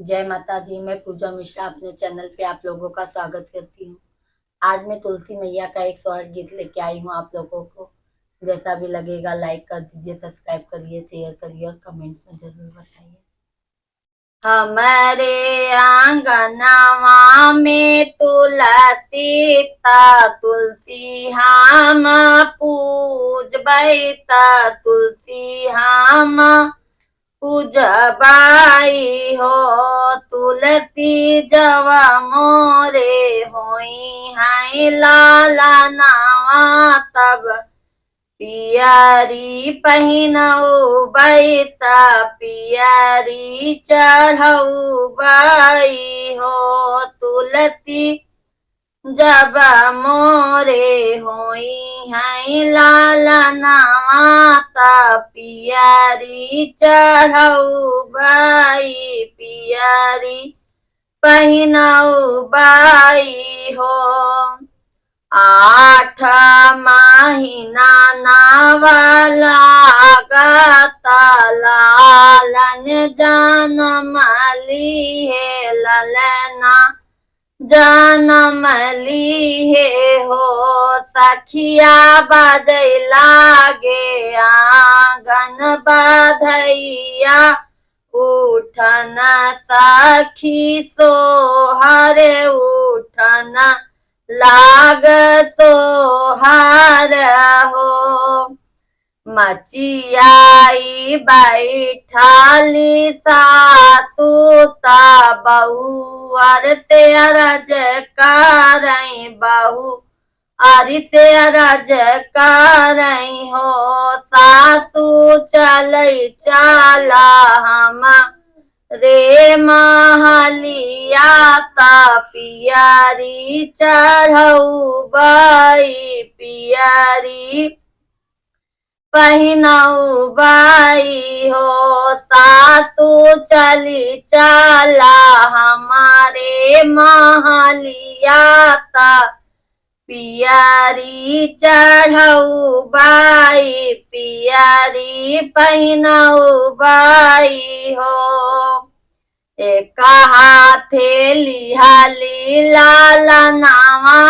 जय माता दी। मैं पूजा मिश्रा अपने चैनल पे आप लोगों का स्वागत करती हूँ। आज मैं तुलसी मैया का एक सोहर गीत लेके आई हूँ आप लोगों को। जैसा भी लगेगा लाइक कर दीजिए, सब्सक्राइब करिए, शेयर करिए और कमेंट में जरूर बताइए। हमारे आंगनवा में तुलसी तुलसी हम पूजबै तुलसी हम पूजबाई हो। तुलसी जवा मोरे होई है लाला नावा तब पियारी पहिनऊ बैता पियारी चढ़ऊ बाई हो। तुलसी जब मोरे होई है लाला नाता पियारी चढ़ऊ बाई पियारी पहिनऊ बाई हो। 8 महीना नवला गता लालन जनम ली है ललना जनम लीहे हो। सखिया बाजै लागे आंगन बधैया उठन सखी सोहर उठन लाग सोहर हो। मचियाई बैठाली सासु बहुअर से अरज करई बहू अरि से अरज करई हो। सासु चलई चाला हम रे महलिया पियारी चढ़ऊ बाई पियारी पहिनऊ बाई हो। सासु चली चाला हमारे महलिया पियारी चढ़ऊ बाई पियारी पहिनऊ बाई हो। एक हाथे लिहाली लाला नावा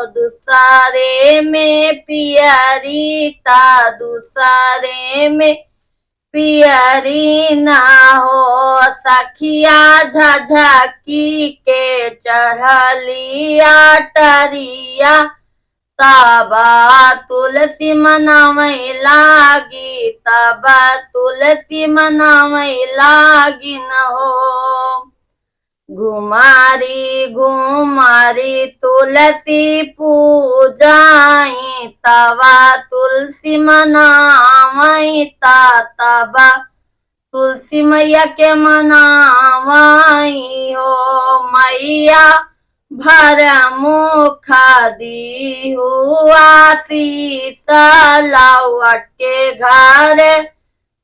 दूसरे में पियरी दूसरे में पियरी ना हो। सखिया झझकी के चढ़ली अटरिया तब तुलसी मनावै लागी तब तुलसी मनावै लागी न हो। घुमारी घुमारी तुलसी पूजाई तवा तुलसी मनावई तब तुलसी मैया के मनावई हो। मैया भर मुख दी हुआ लावट के घर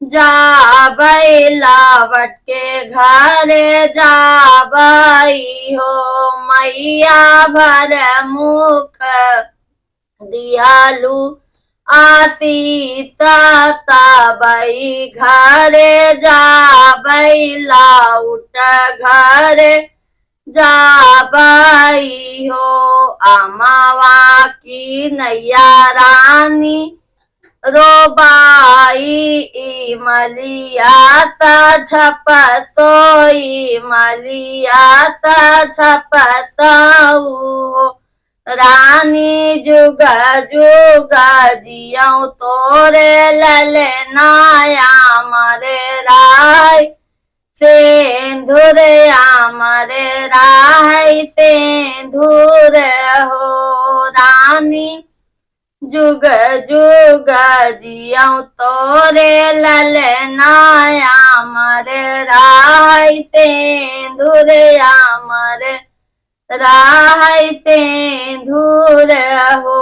जाबई लावट के घर जाबई हो। मैया भर मुख दियालु आशीष तबई घर जाबई लाउट घर जाबई हो। अमावा की नैया रानी रोबाई मलिया सा झप सोई मलिया सा झप सऊ। रानी जुग जुग जियऊ तोरे ललनाया मरे राय सेंधुर मरे राय सेंधुर हो। रानी जुग जुग जियऊ तोरे ललनाया मरे राय सेंधुर मरे राय सेंधुर हो।